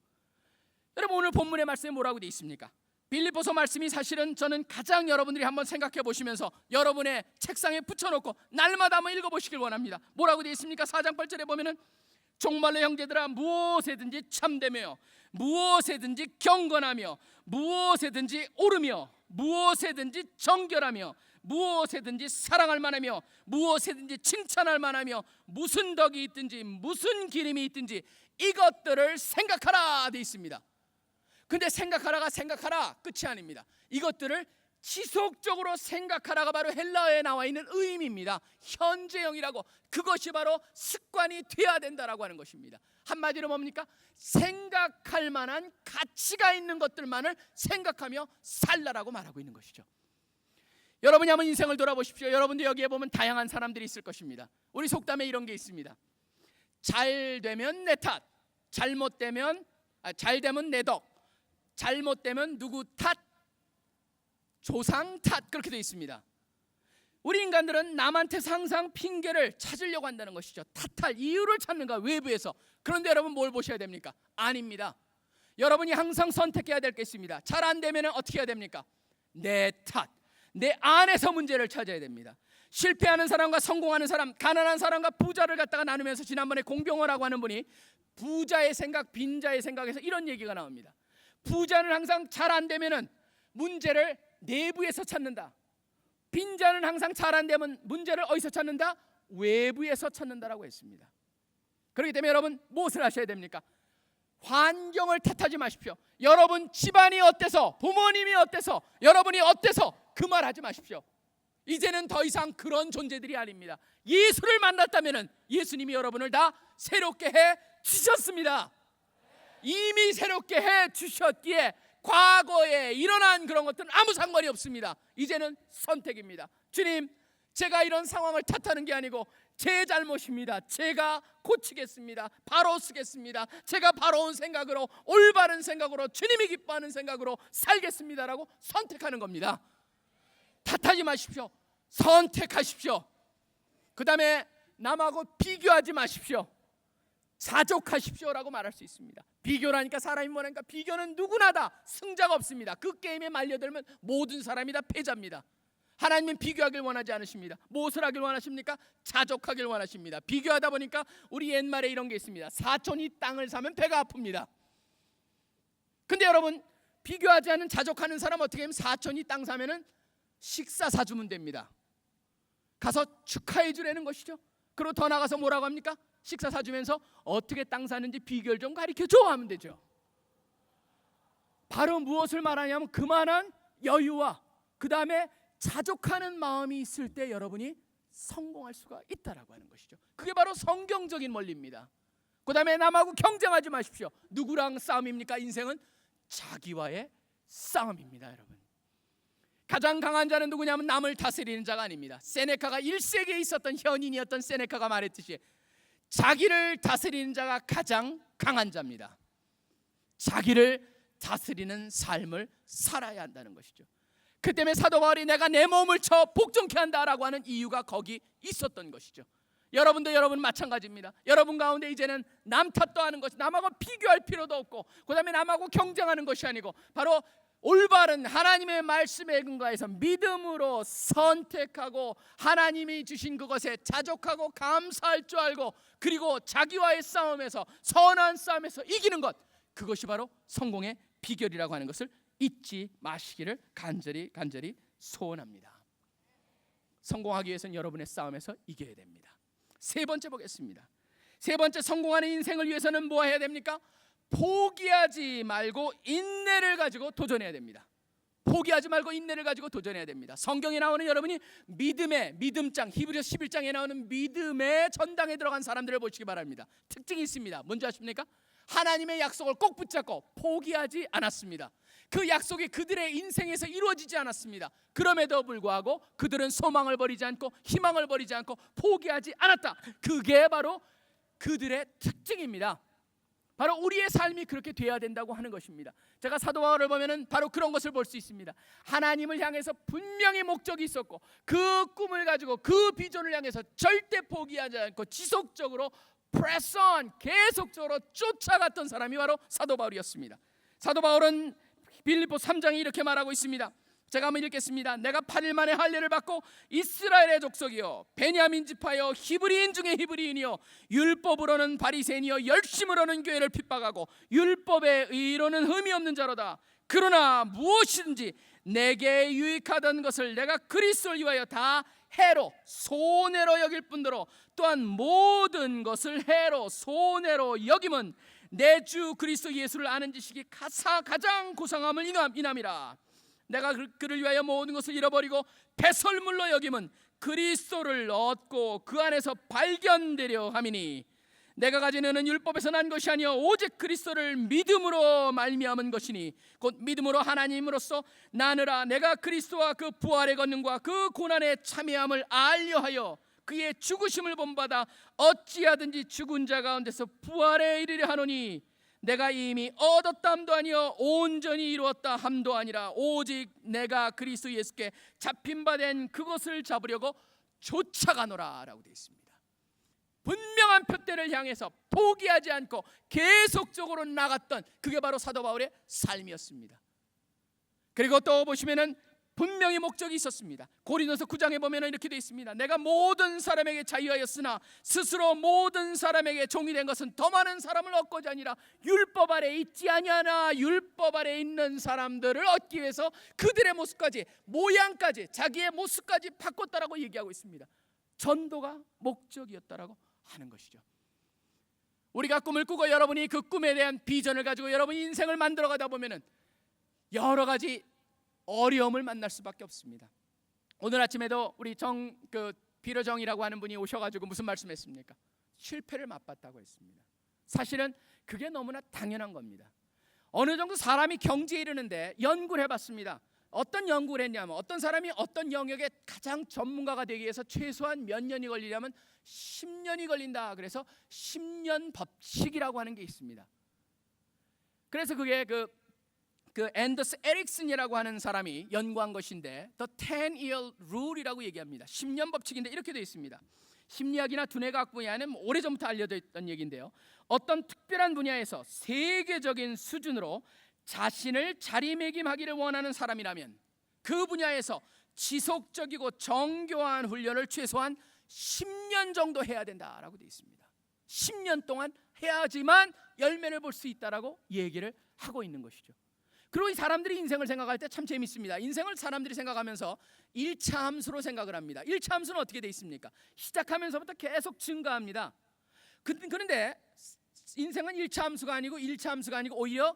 여러분 오늘 본문의 말씀에 뭐라고 되어 있습니까? 빌립보서 말씀이 사실은 저는 가장 여러분들이 한번 생각해 보시면서 여러분의 책상에 붙여놓고 날마다 한번 읽어보시길 원합니다. 뭐라고 되어 있습니까? 4장 8절에 보면은 정말로 형제들아 무엇에든지 참되며 무엇에든지 경건하며 무엇에든지 옳으며 무엇에든지 정결하며 무엇에든지 사랑할 만하며 무엇에든지 칭찬할 만하며 무슨 덕이 있든지 무슨 기림이 있든지 이것들을 생각하라 되어 있습니다. 근데 생각하라가 생각하라 끝이 아닙니다. 이것들을 지속적으로 생각하라가 바로 헬라어에 나와 있는 의미입니다. 현재형이라고, 그것이 바로 습관이 돼야 된다라고 하는 것입니다. 한마디로 뭡니까? 생각할 만한 가치가 있는 것들만을 생각하며 살라라고 말하고 있는 것이죠. 여러분이 한번 인생을 돌아보십시오. 여러분도 여기에 보면 다양한 사람들이 있을 것입니다. 우리 속담에 이런 게 있습니다. 잘 되면 내 탓, 잘 되면 내 덕, 잘못되면 누구 탓, 조상 탓, 그렇게 되어 있습니다. 우리 인간들은 남한테 항상 핑계를 찾으려고 한다는 것이죠. 탓할 이유를 찾는가, 외부에서. 그런데 여러분 뭘 보셔야 됩니까? 아닙니다. 여러분이 항상 선택해야 될 게 있습니다. 잘 안 되면 어떻게 해야 됩니까? 내 탓, 내 안에서 문제를 찾아야 됩니다. 실패하는 사람과 성공하는 사람, 가난한 사람과 부자를 갖다가 나누면서 지난번에 공병호라고 하는 분이 부자의 생각, 빈자의 생각에서 이런 얘기가 나옵니다. 부자는 항상 잘 안 되면은 문제를 내부에서 찾는다. 빈자는 항상 잘 안 되면 문제를 어디서 찾는다? 외부에서 찾는다라고 했습니다. 그렇기 때문에 여러분 무엇을 하셔야 됩니까? 환경을 탓하지 마십시오. 여러분 집안이 어때서, 부모님이 어때서, 여러분이 어때서 그 말 하지 마십시오. 이제는 더 이상 그런 존재들이 아닙니다. 예수를 만났다면 예수님이 여러분을 다 새롭게 해 주셨습니다. 이미 새롭게 해 주셨기에 과거에 일어난 그런 것들은 아무 상관이 없습니다. 이제는 선택입니다. 주님, 제가 이런 상황을 탓하는 게 아니고 제 잘못입니다. 제가 고치겠습니다. 바로 쓰겠습니다. 제가 바로운 생각으로, 올바른 생각으로, 주님이 기뻐하는 생각으로 살겠습니다라고 선택하는 겁니다. 탓하지 마십시오. 선택하십시오. 그 다음에 남하고 비교하지 마십시오. 사족하십시오라고 말할 수 있습니다. 비교라니까 사람이 뭐라니까, 비교는 누구나 다 승자가 없습니다. 그 게임에 말려들면 모든 사람이 다 패자입니다. 하나님은 비교하길 원하지 않으십니다. 무엇을 하길 원하십니까? 자족하길 원하십니다. 비교하다 보니까 우리 옛말에 이런 게 있습니다. 사촌이 땅을 사면 배가 아픕니다. 근데 여러분 비교하지 않은 자족하는 사람 어떻게 하면 사촌이 땅 사면은 식사 사주면 됩니다. 가서 축하해 주라는 것이죠. 그리고 더 나가서 뭐라고 합니까? 식사 사주면서 어떻게 땅 사는지 비결 좀 가르쳐줘 하면 되죠. 바로 무엇을 말하냐면 그만한 여유와 그 다음에 자족하는 마음이 있을 때 여러분이 성공할 수가 있다라고 하는 것이죠. 그게 바로 성경적인 원리입니다. 그 다음에 남하고 경쟁하지 마십시오. 누구랑 싸움입니까? 인생은 자기와의 싸움입니다. 여러분, 가장 강한 자는 누구냐면 남을 다스리는 자가 아닙니다. 세네카가 1세기에 있었던 현인이었던 세네카가 말했듯이 자기를 다스리는 자가 가장 강한 자입니다. 자기를 다스리는 삶을 살아야 한다는 것이죠. 그 때문에 사도 바울이 내가 내 몸을 쳐 복종케 한다라고 하는 이유가 거기 있었던 것이죠. 여러분도 여러분 마찬가지입니다. 여러분 가운데 이제는 남 탓도 하는 것이, 남하고 비교할 필요도 없고 그 다음에 남하고 경쟁하는 것이 아니고 바로 올바른 하나님의 말씀에 근거해서 믿음으로 선택하고 하나님이 주신 그것에 자족하고 감사할 줄 알고 그리고 자기와의 싸움에서 선한 싸움에서 이기는 것, 그것이 바로 성공의 비결이라고 하는 것을 잊지 마시기를 간절히 소원합니다. 성공하기 위해서는 여러분의 싸움에서 이겨야 됩니다. 세 번째 보겠습니다. 세 번째, 성공하는 인생을 위해서는 뭐 해야 됩니까? 포기하지 말고 인내를 가지고 도전해야 됩니다. 포기하지 말고 인내를 가지고 도전해야 됩니다. 성경에 나오는 여러분이 믿음의 믿음장, 히브리서 11장에 나오는 믿음의 전당에 들어간 사람들을 보시기 바랍니다. 특징이 있습니다. 뭔지 아십니까? 하나님의 약속을 꼭 붙잡고 포기하지 않았습니다. 그 약속이 그들의 인생에서 이루어지지 않았습니다. 그럼에도 불구하고 그들은 소망을 버리지 않고 희망을 버리지 않고 포기하지 않았다. 그게 바로 그들의 특징입니다. 바로 우리의 삶이 그렇게 돼야 된다고 하는 것입니다. 제가 사도 바울을 보면은 바로 그런 것을 볼 수 있습니다. 하나님을 향해서 분명히 목적이 있었고 그 꿈을 가지고 그 비전을 향해서 절대 포기하지 않고 지속적으로 press on, 계속적으로 쫓아갔던 사람이 바로 사도 바울이었습니다. 사도 바울은 빌립보 3장에 이렇게 말하고 있습니다. 제가 한번 읽겠습니다. 내가 8일 만에 할례를 받고 이스라엘의 족속이요 베냐민 지파여 히브리인 중에 히브리인이요 율법으로는 바리새인이요 열심으로는 교회를 핍박하고 율법의 의로는 흠이 없는 자로다. 그러나 무엇이든지 내게 유익하던 것을 내가 그리스도를 위하여 다 해로 손해로 여길 뿐더러 또한 모든 것을 해로 손해로 여김은 내 주 그리스도 예수를 아는 지식이 가장 고상함을 인함이라. 내가 그를 위하여 모든 것을 잃어버리고 배설물로 여김은 그리스도를 얻고 그 안에서 발견되려 함이니 내가 가진 은은 율법에서 난 것이 아니요 오직 그리스도를 믿음으로 말미암은 것이니 곧 믿음으로 하나님으로서 나느라 내가 그리스도와 그 부활의 권능과 그 고난의 참여함을 알려하여 그의 죽으심을 본받아 어찌하든지 죽은 자 가운데서 부활에 이르려 하노니 내가 이미 얻었다 함도 아니요 온전히 이루었다 함도 아니라 오직 내가 그리스도 예수께 잡힌 바 된 그것을 잡으려고 쫓아가노라 라고 되어 있습니다. 분명한 표대를 향해서 포기하지 않고 계속적으로 나갔던 그게 바로 사도 바울의 삶이었습니다. 그리고 또 보시면은 분명히 목적이 있었습니다. 고린도서 9장에 보면 이렇게 되어 있습니다. 내가 모든 사람에게 자유하였으나 스스로 모든 사람에게 종이 된 것은 더 많은 사람을 얻고자 아니라 율법 아래 있지 아니하나 율법 아래 있는 사람들을 얻기 위해서 그들의 모습까지 모양까지 자기의 모습까지 바꿨다라고 얘기하고 있습니다. 전도가 목적이었다라고 하는 것이죠. 우리가 꿈을 꾸고 여러분이 그 꿈에 대한 비전을 가지고 여러분이 인생을 만들어가다 보면은 여러 가지 어려움을 만날 수밖에 없습니다. 오늘 아침에도 우리 비러정이라고 하는 분이 오셔가지고 무슨 말씀했습니까? 실패를 맛봤다고 했습니다. 사실은 그게 너무나 당연한 겁니다. 어느 정도 사람이 경지에 이르는데 연구를 해봤습니다. 어떤 연구를 했냐면 어떤 사람이 어떤 영역에 가장 전문가가 되기 위해서 최소한 몇 년이 걸리냐면 10년이 걸린다. 그래서 10년 법칙이라고 하는 게 있습니다. 그래서 그게 그 앤더스 에릭슨이라고 하는 사람이 연구한 것인데 The 10-year Rule이라고 얘기합니다. 10년 법칙인데 이렇게 되어 있습니다. 심리학이나 두뇌과학 분야는 오래전부터 알려져 있던 얘기인데요. 어떤 특별한 분야에서 세계적인 수준으로 자신을 자리매김하기를 원하는 사람이라면 그 분야에서 지속적이고 정교한 훈련을 최소한 10년 정도 해야 된다라고 되어 있습니다. 10년 동안 해야지만 열매를 볼 수 있다라고 얘기를 하고 있는 것이죠. 그리고 이 사람들이 인생을 생각할 때 참 재밌습니다. 인생을 사람들이 생각하면서 1차 함수로 생각을 합니다. 1차 함수는 어떻게 되어 있습니까? 시작하면서부터 계속 증가합니다. 그런데 인생은 1차 함수가 아니고 1차 함수가 아니고 오히려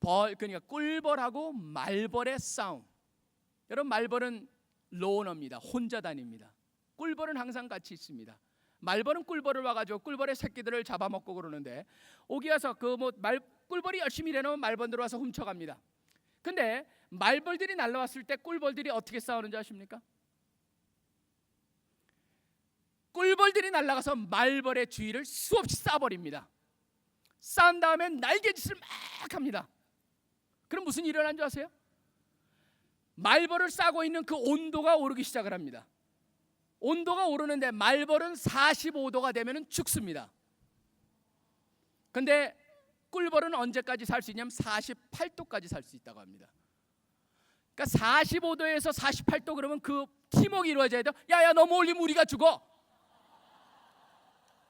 그러니까 꿀벌하고 말벌의 싸움. 여러분, 말벌은 로너입니다. 혼자 다닙니다. 꿀벌은 항상 같이 있습니다. 말벌은 꿀벌을 와가지고 꿀벌의 새끼들을 잡아먹고 그러는데, 오기 와서 꿀벌이 열심히 일해놓으면 말벌들 와서 훔쳐갑니다. 근데 말벌들이 날라왔을 때 꿀벌들이 어떻게 싸우는지 아십니까? 꿀벌들이 날아가서 말벌의 주위를 수없이 쏴버립니다. 싼 다음에 날개짓을 막 합니다. 그럼 무슨 일이 일어난 줄 아세요? 말벌을 싸고 있는 그 온도가 오르기 시작을 합니다. 온도가 오르는데 말벌은 45도가 되면 죽습니다. 근데 꿀벌은 언제까지 살 수 있냐면 48도까지 살 수 있다고 합니다. 그러니까 45도에서 48도 그러면 그 팀워크 이루어져야 돼요. 야야, 너무 올리면 우리가 죽어.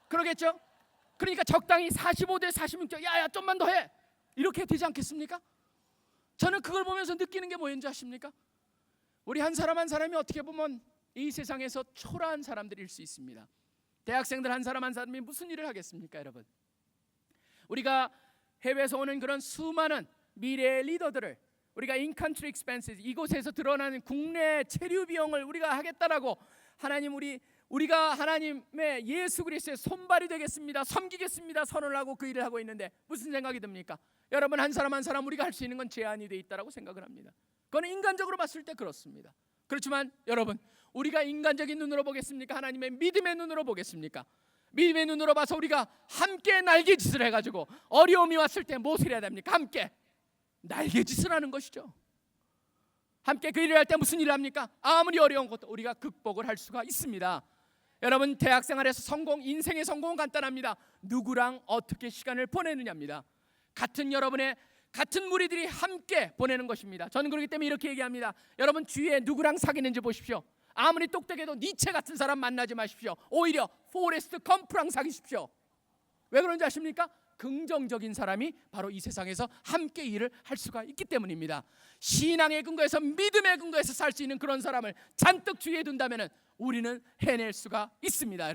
그러겠죠? 그러니까 적당히 45도에 46도, 야야 좀만 더 해, 이렇게 되지 않겠습니까? 저는 그걸 보면서 느끼는 게 뭐였는지 아십니까? 우리 한 사람 한 사람이 어떻게 보면 이 세상에서 초라한 사람들일 수 있습니다. 대학생들 한 사람 한 사람이 무슨 일을 하겠습니까, 여러분? 우리가 해외에서 오는 그런 수많은 미래의 리더들을 우리가 in-country expenses, 이곳에서 드러나는 국내 체류 비용을 우리가 하겠다라고 우리가 하나님의 예수 그리스도의 손발이 되겠습니다, 섬기겠습니다 선언을 하고 그 일을 하고 있는데 무슨 생각이 듭니까? 여러분, 한 사람 한 사람 우리가 할 수 있는 건 제한이 돼 있다라고 생각을 합니다. 그건 인간적으로 봤을 때 그렇습니다. 그렇지만 여러분, 우리가 인간적인 눈으로 보겠습니까? 하나님의 믿음의 눈으로 보겠습니까? 믿음의 눈으로 봐서 우리가 함께 날개짓을 해가지고 어려움이 왔을 때 무엇을 해야 됩니까? 함께 날개짓을 하는 것이죠. 함께 그 일을 할 때 무슨 일을 합니까? 아무리 어려운 것도 우리가 극복을 할 수가 있습니다. 여러분, 대학생활에서 인생의 성공은 간단합니다. 누구랑 어떻게 시간을 보내느냐입니다. 같은 무리들이 함께 보내는 것입니다. 저는 그렇기 때문에 이렇게 얘기합니다. 여러분, 주위에 누구랑 사귀는지 보십시오. 아무리 똑똑해도 니체 같은 사람 만나지 마십시오. 오히려 포레스트 컴프랑 사귀십시오. 왜 그런지 아십니까? 긍정적인 사람이 바로 이 세상에서 함께 일을 할 수가 있기 때문입니다. 신앙의 근거에서, 믿음의 근거에서 살 수 있는 그런 사람을 잔뜩 주위에 둔다면 우리는 해낼 수가 있습니다.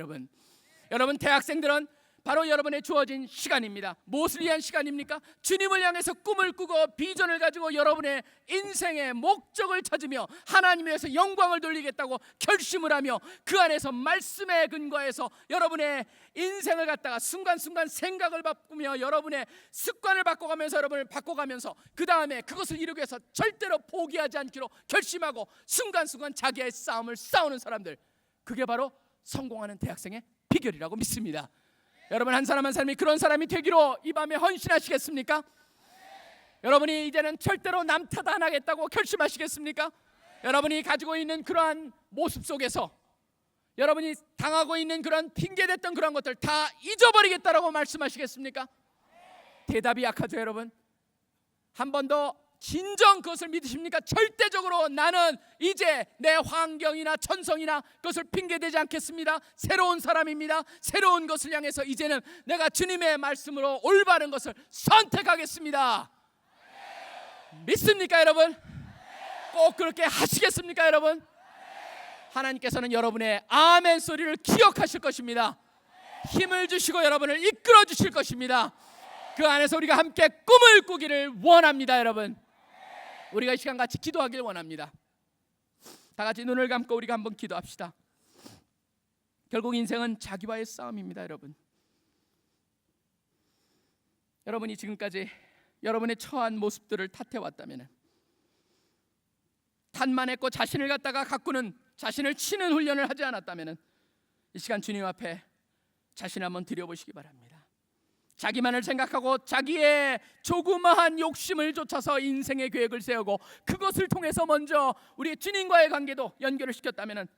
여러분, 대학생들은 바로 여러분의 주어진 시간입니다. 무엇을 위한 시간입니까? 주님을 향해서 꿈을 꾸고 비전을 가지고 여러분의 인생의 목적을 찾으며 하나님에 대해서 영광을 돌리겠다고 결심을 하며 그 안에서 말씀에 근거해서 여러분의 인생을 갖다가 순간순간 생각을 바꾸며 여러분의 습관을 바꿔가면서 그 다음에 그것을 이루기 위해서 절대로 포기하지 않기로 결심하고 순간순간 자기의 싸움을 싸우는 사람들, 그게 바로 성공하는 대학생의 비결이라고 믿습니다. 여러분, 한 사람 한 사람이 그런 사람이 되기로 이 밤에 헌신하시겠습니까? 여러분이 이제는 절대로 남 탓 안 하겠다고 결심하시겠습니까? 여러분이 가지고 있는 그러한 모습 속에서 여러분이 당하고 있는 그런 핑계댔던 그런 것들 다 잊어버리겠다라고 말씀하시겠습니까? 대답이 약하죠. 여러분, 한 번 더 진정 그것을 믿으십니까? 절대적으로 나는 이제 내 환경이나 천성이나 그것을 핑계대지 않겠습니다. 새로운 사람입니다. 새로운 것을 향해서 이제는 내가 주님의 말씀으로 올바른 것을 선택하겠습니다. 믿습니까, 여러분? 꼭 그렇게 하시겠습니까, 여러분? 하나님께서는 여러분의 아멘 소리를 기억하실 것입니다. 힘을 주시고 여러분을 이끌어 주실 것입니다. 그 안에서 우리가 함께 꿈을 꾸기를 원합니다. 여러분, 우리가 이 시간 같이 기도하길 원합니다. 다 같이 눈을 감고 우리가 한번 기도합시다. 결국 인생은 자기와의 싸움입니다. 여러분이 지금까지 여러분의 처한 모습들을 탓해왔다면, 탓만 했고 자신을 갖다가 가꾸는, 자신을 치는 훈련을 하지 않았다면 이 시간 주님 앞에 자신 한번 드려보시기 바랍니다. 자기만을 생각하고 자기의 조그마한 욕심을 쫓아서 인생의 계획을 세우고 그것을 통해서 먼저 우리 주님과의 관계도 연결을 시켰다면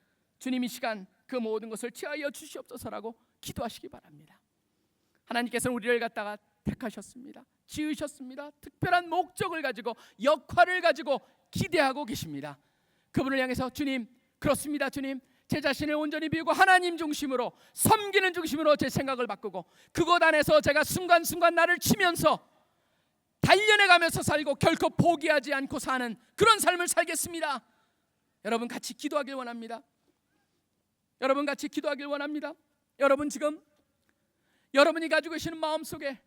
주님 이 시간 그 모든 것을 취하여 주시옵소서라고 기도하시기 바랍니다. 하나님께서는 우리를 갖다가 택하셨습니다. 지으셨습니다. 특별한 목적을 가지고 역할을 가지고 기대하고 계십니다. 그분을 향해서 주님, 그렇습니다. 주님, 제 자신을 온전히 비우고 하나님 중심으로, 섬기는 중심으로 제 생각을 바꾸고 그것 안에서 제가 순간순간 나를 치면서 단련해가면서 살고 결코 포기하지 않고 사는 그런 삶을 살겠습니다. 여러분 같이 기도하길 원합니다. 여러분 지금 여러분이 가지고 계시는 마음속에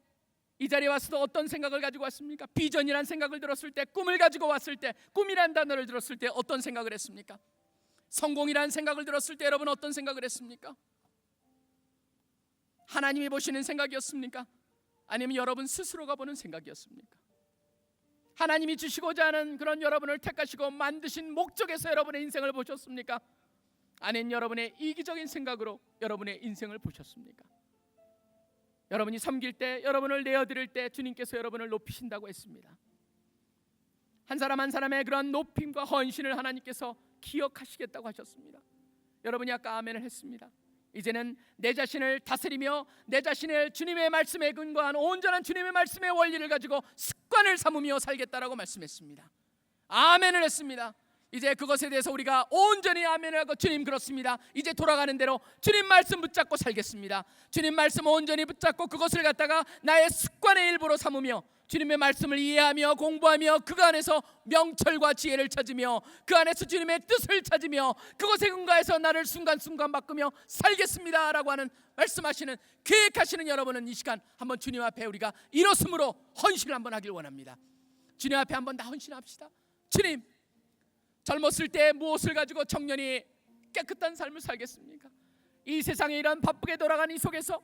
이 자리에 와서도 어떤 생각을 가지고 왔습니까? 비전이란 생각을 들었을 때, 꿈을 가지고 왔을 때, 꿈이란 단어를 들었을 때 어떤 생각을 했습니까? 성공이란 생각을 들었을 때 여러분 어떤 생각을 했습니까? 하나님이 보시는 생각이었습니까? 아니면 여러분 스스로가 보는 생각이었습니까? 하나님이 주시고자 하는 그런 여러분을 택하시고 만드신 목적에서 여러분의 인생을 보셨습니까? 아니면 여러분의 이기적인 생각으로 여러분의 인생을 보셨습니까? 여러분이 섬길 때, 여러분을 내어드릴 때 주님께서 여러분을 높이신다고 했습니다. 한 사람 한 사람의 그런 높임과 헌신을 하나님께서 기억하시겠다고 하셨습니다. 여러분이 아까 아멘을 했습니다. 이제는 내 자신을 다스리며 내 자신을 주님의 말씀에 근거한 온전한 주님의 말씀의 원리를 가지고 습관을 삼으며 살겠다라고 말씀했습니다. 아멘을 했습니다. 이제 그것에 대해서 우리가 온전히 아멘을 하고 주님 그렇습니다. 이제 돌아가는 대로 주님 말씀 붙잡고 살겠습니다. 주님 말씀 온전히 붙잡고 그것을 갖다가 나의 습관의 일부로 삼으며 주님의 말씀을 이해하며 공부하며 그 안에서 명철과 지혜를 찾으며 그 안에서 주님의 뜻을 찾으며 그것에 근거해서 나를 순간순간 바꾸며 살겠습니다 라고 하는 말씀하시는, 계획하시는 여러분은 이 시간 한번 주님 앞에 우리가 일었으므로 헌신을 한번 하길 원합니다. 주님 앞에 한번 다 헌신합시다. 주님, 젊었을 때 무엇을 가지고 청년이 깨끗한 삶을 살겠습니까? 이 세상에 이런 바쁘게 돌아가는 이 속에서,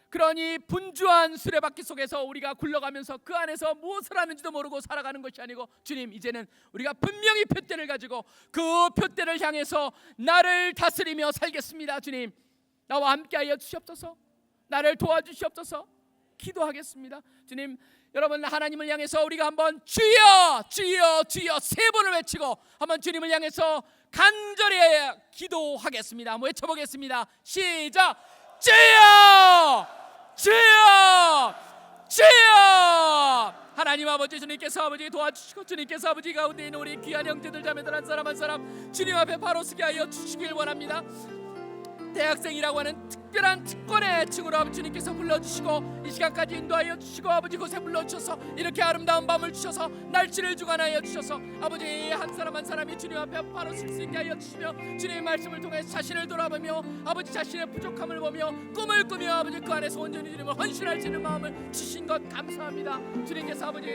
그러니 분주한 수레바퀴 속에서 우리가 굴러가면서 그 안에서 무엇을 하는지도 모르고 살아가는 것이 아니고, 주님 이제는 우리가 분명히 표대를 가지고 그 표대를 향해서 나를 다스리며 살겠습니다. 주님 나와 함께하여 주시옵소서. 나를 도와주시옵소서. 기도하겠습니다. 주님, 여러분 하나님을 향해서 우리가 한번 주여 주여 주여 세 번을 외치고 한번 주님을 향해서 간절히 기도하겠습니다. 한번 외쳐보겠습니다. 시작. 주여 주여 주여. 하나님 아버지, 주님께서 아버지 도와주시고 주님께서 아버지 가운데 있는 우리 귀한 형제들 자매들 한 사람 한 사람 주님 앞에 바로 서게 하여 주시길 원합니다. 대학생이라고 하는 특별한 특권의 층으로 아버지 주님께서 불러주시고 이 시간까지 인도하여 주시고 아버지 곳에 불러주셔서 이렇게 아름다운 밤을 주셔서 날씨를 주관하여 주셔서 아버지 한 사람 한 사람이 주님 앞에 바로 설 수 있게 하여 주시며 주님의 말씀을 통해 자신을 돌아보며 아버지 자신의 부족함을 보며 꿈을 꾸며 아버지 그 안에서 온전히 주님을 헌신할 수 있는 마음을 주신 것 감사합니다. 주님께서 아버지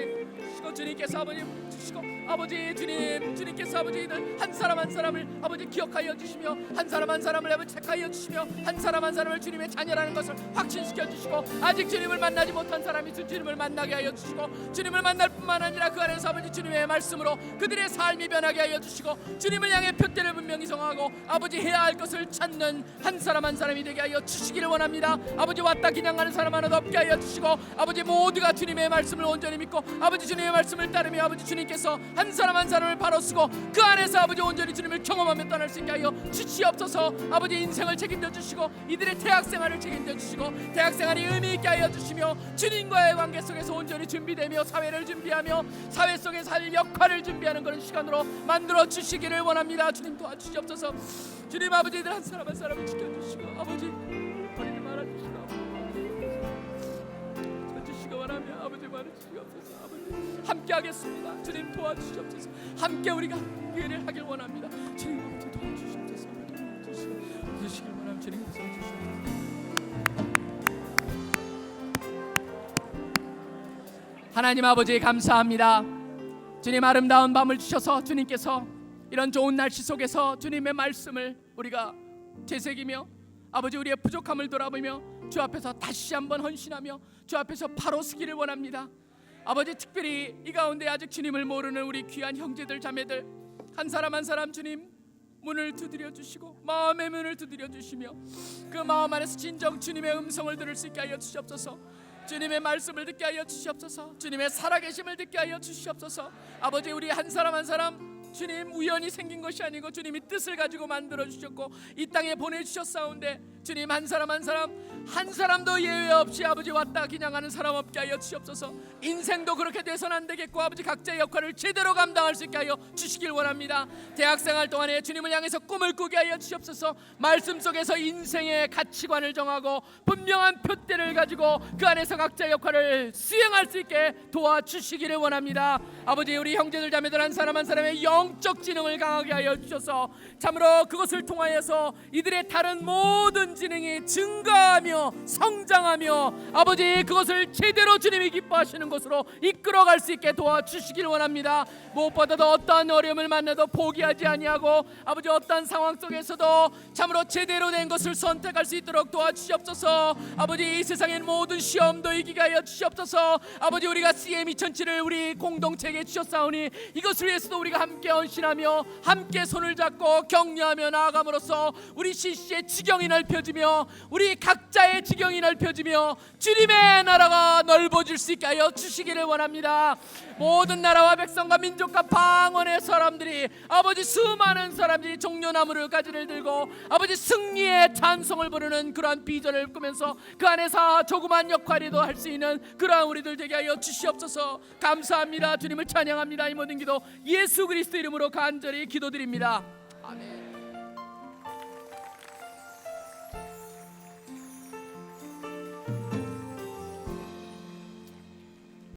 주시고 주님께서 아버지 주시고 아버지 주님께서 아버지들 한 사람 한 사람을 아버지 기억하여 주시며 한 사람 한 사람을 아버지 택하여 주시며 한 사람 한 사람을 주님의 자녀라는 것을 확신시켜 주시고 아직 주님을 만나지 못한 사람이 주님을 만나게 하여 주시고 주님을 만날 뿐만 아니라 그 안에서 아버지 주님의 말씀으로 그들의 삶이 변하게 하여 주시고 주님을 향해 표대를 분명히 정하고 아버지 해야 할 것을 찾는 한 사람 한 사람이 되게 하여 주시기를 원합니다. 아버지 왔다 그냥 가는 사람 하나도 없게 하여 주시고 아버지 모두가 주님의 말씀을 온전히 믿고 아버지 주님의 말씀을 따르며 아버지 주님께서 한 사람 한 사람을 바로 쓰고 그 안에서 아버지 온전히 주님을 경험하며 떠날 수 있게 하여 주시옵소서. 아버지 인생을 책임져 주시고 이들의 대학생활을 책임져 주시고 대학생활이 의미 있게 하여 주시며 주님과의 관계 속에서 온전히 준비되며 사회를 준비하며 사회 속에서 할 역할을 준비하는 그런 시간으로 만들어 주시기를 원합니다. 주님 도와주시옵소서. 주님 아버지들 한 사람 한 사람을 지켜주시고 아버지 버리지 말아주시고 주시고 원하며 아버지 말아주시옵소서. 아버지 함께하겠습니다. 주님 도와주시옵소서. 함께 우리가 기회를 하길 원합니다. 주님 아버지 도와주시옵소서. 도와주시길 원하면 주님 도와주시옵소서. 하나님 아버지 감사합니다. 주님 아름다운 밤을 주셔서 주님께서 이런 좋은 날씨 속에서 주님의 말씀을 우리가 되새기며 아버지 우리의 부족함을 돌아보며 주 앞에서 다시 한번 헌신하며 주 앞에서 바로 서기를 원합니다. 아버지 특별히 이 가운데 아직 주님을 모르는 우리 귀한 형제들 자매들 한 사람 한 사람 주님 문을 두드려 주시고 마음의 문을 두드려 주시며 그 마음 안에서 진정 주님의 음성을 들을 수 있게 하여 주시옵소서. 주님의 말씀을 듣게 하여 주시옵소서. 주님의 살아계심을 듣게 하여 주시옵소서. 아버지 우리 한 사람 한 사람 주님 우연히 생긴 것이 아니고 주님이 뜻을 가지고 만들어 주셨고 이 땅에 보내주셨사온데 주님 한 사람 한 사람도 예외 없이 아버지 왔다 그냥 하는 사람 없게 하여 주시옵소서. 인생도 그렇게 돼서는 안 되겠고 아버지 각자의 역할을 제대로 감당할 수 있게 하여 주시길 원합니다. 대학생활 동안에 주님을 향해서 꿈을 꾸게 하여 주시옵소서. 말씀 속에서 인생의 가치관을 정하고 분명한 표대를 가지고 그 안에서 각자의 역할을 수행할 수 있게 도와주시기를 원합니다. 아버지 우리 형제들 자매들 한 사람 한 사람의 영적 지능을 강하게 하여 주셔서 참으로 그것을 통하여서 이들의 다른 모든 선지능이 증가하며 성장하며 아버지 그것을 제대로 주님이 기뻐하시는 것으로 이끌어갈 수 있게 도와주시길 원합니다. 무엇보다도 어떠한 어려움을 만나도 포기하지 아니하고 아버지 어떠한 상황 속에서도 참으로 제대로 된 것을 선택할 수 있도록 도와주시옵소서. 아버지 이 세상의 모든 시험도 이기게 하여 주시옵소서. 아버지 우리가 CM 2007을 우리 공동체에게 주셨사오니 이것을 위해서도 우리가 함께 헌신하며 함께 손을 잡고 격려하며 나아감으로써 우리 CC의 지경이 넓혀지며 우리 각자의 지경이 넓혀지며 주님의 나라가 넓어질 수 있게 하여 주시기를 원합니다. 모든 나라와 백성과 민족과 방언의 사람들이 아버지 수많은 사람들이 종려나무를 가지를 들고 아버지 승리의 찬송을 부르는 그러한 비전을 꾸면서 그 안에서 조그만 역할이도 할 수 있는 그러한 우리들 되게 하여 주시옵소서. 감사합니다. 주님을 찬양합니다. 이 모든 기도 예수 그리스도 이름으로 간절히 기도드립니다. 아멘.